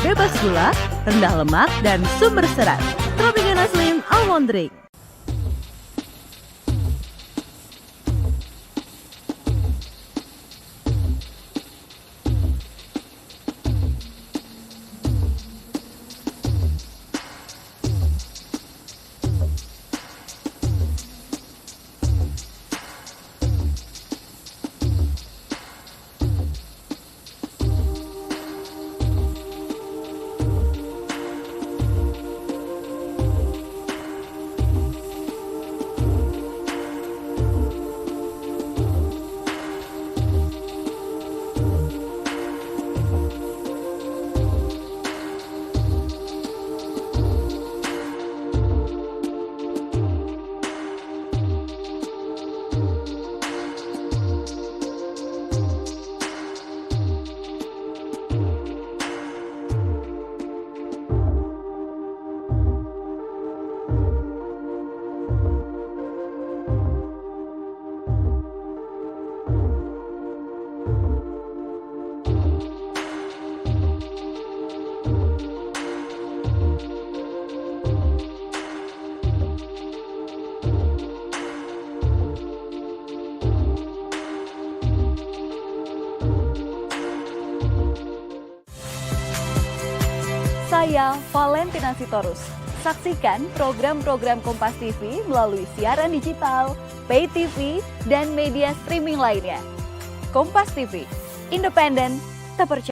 bebas gula, rendah lemak, dan sumber serat. Tropicana Slim Almond Drink. Saya Valentina Sitorus. Saksikan program-program Kompas TV melalui siaran digital, pay TV, dan media streaming lainnya. Kompas TV, independen, terpercaya.